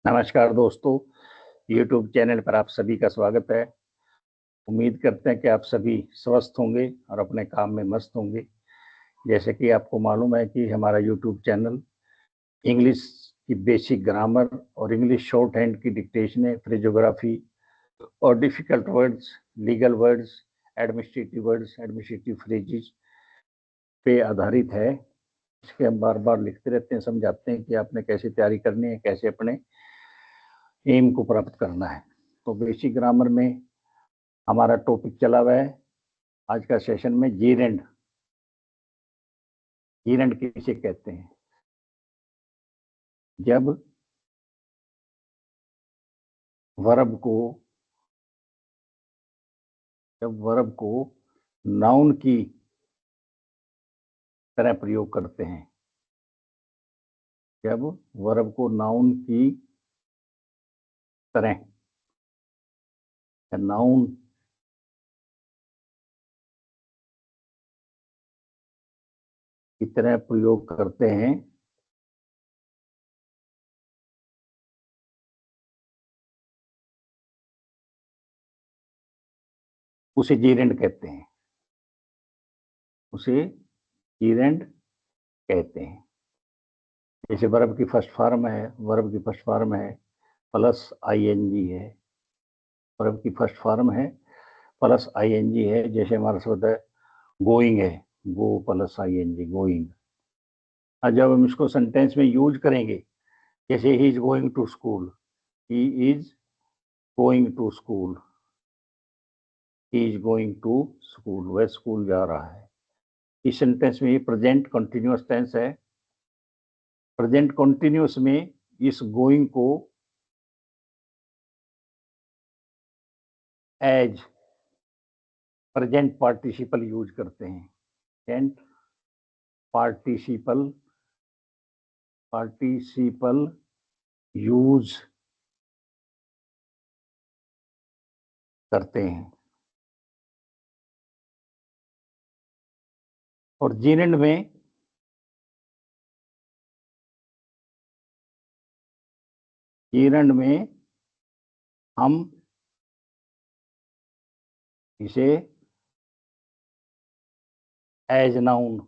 नमस्कार दोस्तों, YouTube channel पर आप सभी का स्वागत है। उम्मीद करते हैं कि आप सभी स्वस्थ होंगे और अपने काम में मस्त होंगे। जैसे कि आपको मालूम है कि हमारा YouTube चैनल इंग्लिश की बेसिक ग्रामर और इंग्लिश शॉर्ट हैंड की डिक्टेशन, फ्रेजोग्राफी और difficult words, legal words, administrative phrases पे आधारित है। इसके हम बार बार लिखते रहते हैं, समझाते हैं कि आपने कैसे तैयारी करनी है, कैसे अपने एम को प्राप्त करना है। तो बेसिक ग्रामर में हमारा टॉपिक चला हुआ है आज का सेशन में जीरेंड। जीरेंड किसे कहते हैं? जब वर्ब को नाउन की तरह प्रयोग करते हैं। जब वर्ब को नाउन की तरह नाउन की तरह प्रयोग करते हैं उसे जीरेंड कहते हैं। उसे जीरेंड कहते हैं। जैसे वर्ब की फर्स्ट फॉर्म है प्लस आईएनजी है। वर्ब की फर्स्ट फॉर्म है प्लस आईएनजी है। जैसे हमारा शब्द है गोइंग है, गो प्लस आईएनजी, गोइंग। और जब हम इसको सेंटेंस में यूज करेंगे, जैसे he is going to school, he is going to school, he is going to school, वह स्कूल जा रहा है। इस सेंटेंस में ये प्रेजेंट कंटिन्यूअस टेंस है। प्रेजेंट कंटिन्यूअस में इस गोइंग को एज प्रेजेंट पार्टिसिपल यूज करते हैं। प्रेजेंट पार्टिसिपल यूज करते हैं। और जीरेंड में हम इसे एज नाउन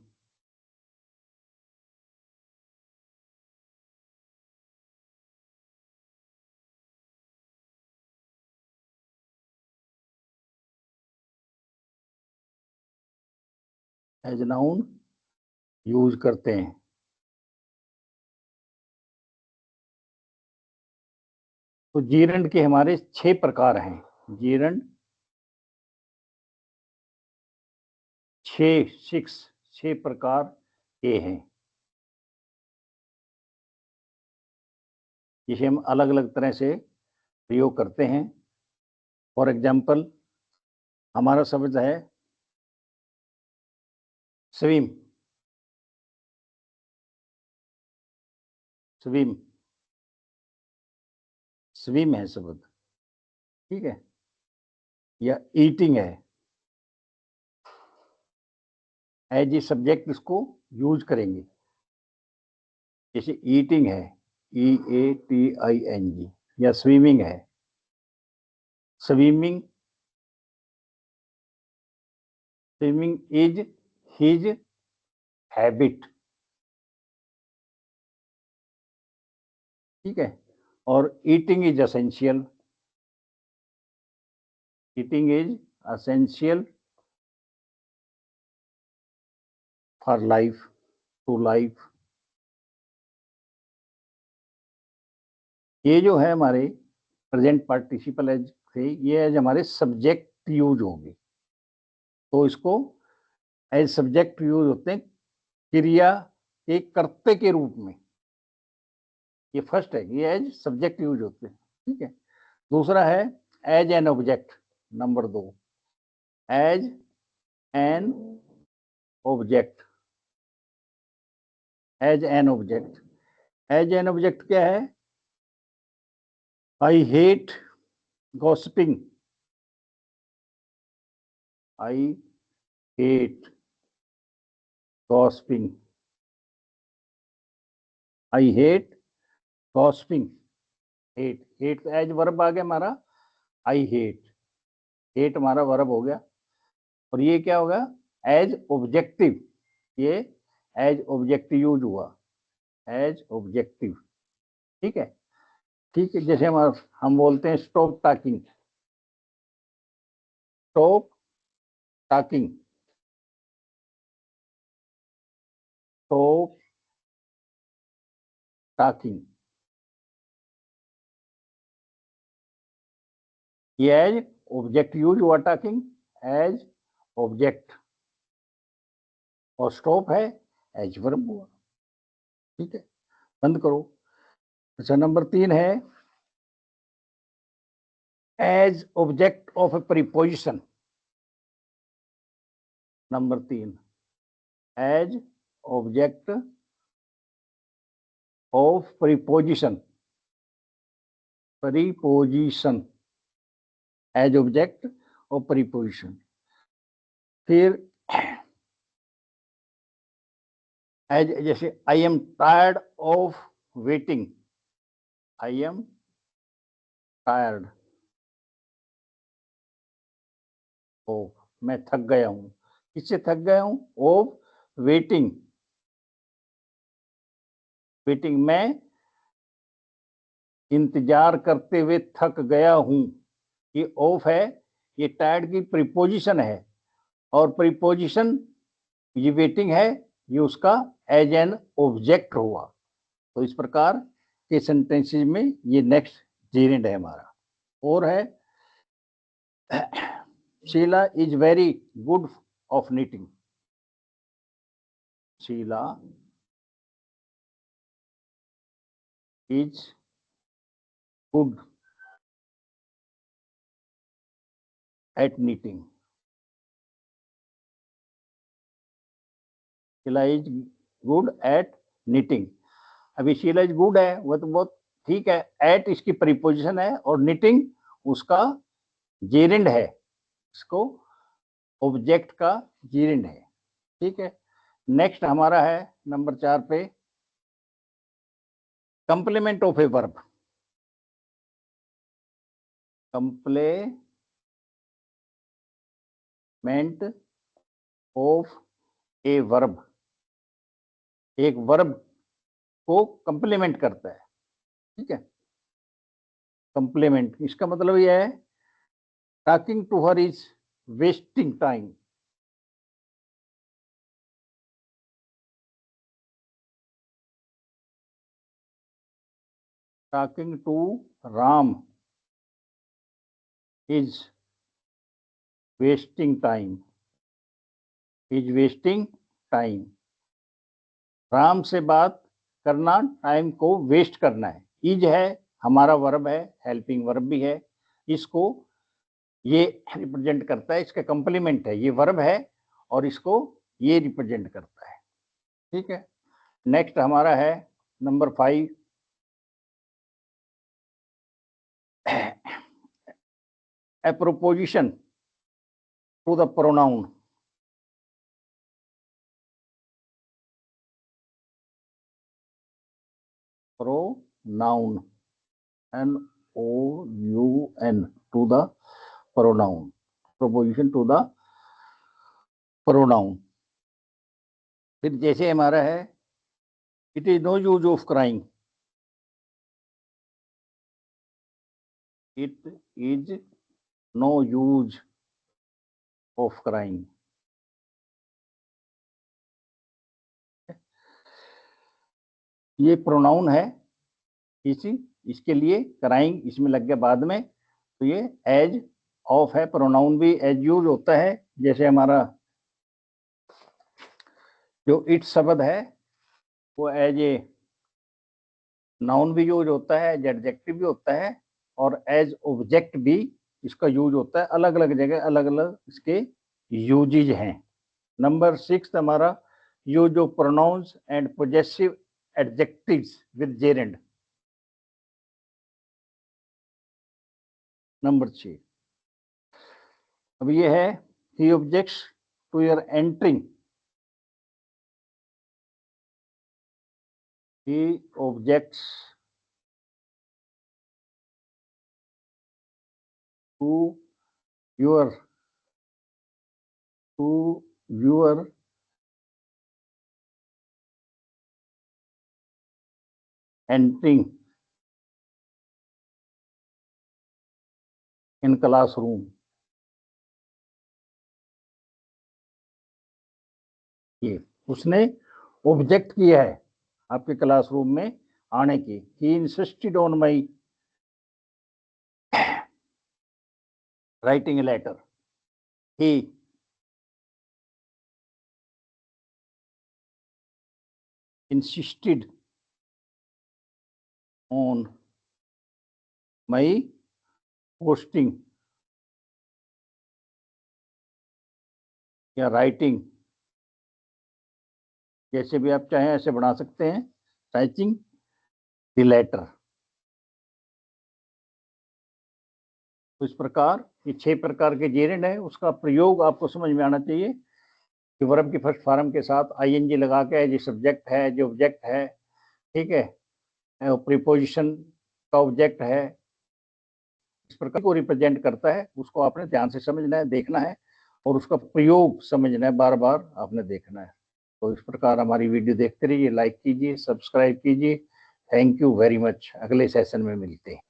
यूज करते हैं। तो जीरेंड के हमारे 6 प्रकार हैं। जीरेंड 6 प्रकार के हैं, जिसे हम अलग अलग तरह से प्रयोग करते हैं। फॉर एग्जाम्पल, हमारा शब्द है स्विम। स्विम स्विम है शब्द, ठीक है। या ईटिंग है, एज ए सब्जेक्ट इसको यूज करेंगे। जैसे ईटिंग है, EATING, या स्विमिंग है, स्विमिंग इज हिज हैबिट, ठीक है। और eating is essential, for life, to life. ये जो है हमारे प्रेजेंट पार्टिसिपल एज थे, ये एज हमारे सब्जेक्ट यूज होंगे। तो इसको एज सब्जेक्ट यूज होते हैं क्रिया के कर्ते के रूप में। ये फर्स्ट है, ये एज सब्जेक्ट यूज होते हैं, ठीक है। दूसरा है as an object, number 2, as an object. As an object क्या है? I hate gossiping, I hate gossiping, I hate gossiping hate, hate as verb आ गया हमारा, आई हेट, हेट हमारा वर्ब हो गया। और ये क्या होगा, एज ऑब्जेक्टिव, ये एज ऑब्जेक्टिव यूज हुआ, एज ऑब्जेक्टिव। ठीक है, ठीक है। जैसे हम बोलते हैं stop talking, stop talking, stop talking, ये एज ऑब्जेक्ट यूज हुआ, टॉकिंग एज ऑब्जेक्ट, और स्टॉप है एज वर्ब हुआ। ठीक है, बंद करो। अच्छा, नंबर 3 है as object of a preposition. Number 3, as object of preposition, preposition, as object of preposition. फिर एज, जैसे I am tired of waiting, I am tired of, मैं थक गया हूं, किससे थक गया हूं, ऑफ वेटिंग, वेटिंग, मैं इंतजार करते हुए थक गया हूं। ये ऑफ है, ये टायर्ड की प्रीपोजिशन है, और प्रीपोजिशन ये वेटिंग है, ये उसका एज एन ऑब्जेक्ट हुआ। तो इस प्रकार के सेंटेंसेस में ये नेक्स्ट जेरेंड है हमारा। और है Sheela is very good of knitting, Sheela is good at knitting, Sheela is good at knitting. अभी शीला इज गुड है, वो तो बहुत ठीक है, एट इसकी प्रीपोजिशन है, और नीटिंग उसका जेरेंड है, इसको ऑब्जेक्ट का जेरेंड है। ठीक है, नेक्स्ट हमारा है नंबर 4 पे complement of a verb, complement of a verb, एक वर्ब को कंप्लीमेंट करता है। ठीक है, कंप्लीमेंट इसका मतलब यह है talking to her is wasting time, talking to Ram is wasting time, is wasting time, Ram से बात करना टाइम को वेस्ट करना है। इज है हमारा वर्ब है, हेल्पिंग वर्ब भी है, इसको ये रिप्रेजेंट करता है, इसका कंप्लीमेंट है, ये वर्ब है और इसको ये रिप्रेजेंट करता है। ठीक है, नेक्स्ट हमारा है number 5 a proposition to the pronoun, pronoun, NOUN, to the pronoun, proposition to the pronoun. फिर जैसे हमारा है it is no use of crying, it is no use of crying, ये प्रोनाउन है, इसी इसके लिए क्राइंग इसमें लग गया बाद में, तो ये एज ऑफ है, प्रोनाउन भी एज यूज होता है। जैसे हमारा जो इट शब्द है वो एज ए नाउन भी यूज होता है, एज एडजेक्टिव भी होता है, और एज ऑब्जेक्ट भी इसका यूज होता है। अलग अलग जगह अलग अलग इसके यूजेज हैं। नंबर 6 हमारा use of pronouns and possessive adjectives with gerund. Number 6, अब ये है he objects to your entering, he objects to your entering in classroom. ये उसने ऑब्जेक्ट किया है आपके क्लासरूम में आने की. He insisted on my writing a letter. He insisted on my posting या राइटिंग, जैसे भी आप चाहें ऐसे बना सकते हैं, राइटिंग द लेटर. तो इस प्रकार ये 6 प्रकार के जेरेंड है. उसका प्रयोग आपको समझ में आना चाहिए कि वर्ब की फर्स्ट फॉर्म के साथ आईएनजी लगा के जो सब्जेक्ट है, जो ऑब्जेक्ट है, ठीक है, प्रीपोजिशन का ऑब्जेक्ट है, इस प्रकार को रिप्रेजेंट करता है. उसको आपने ध्यान से समझना है, देखना है और उसका प्रयोग समझना है, बार बार आपने देखना है. तो इस प्रकार हमारी वीडियो देखते रहिए, लाइक कीजिए, सब्सक्राइब कीजिए. Thank you very much. अगले सेशन में मिलते हैं.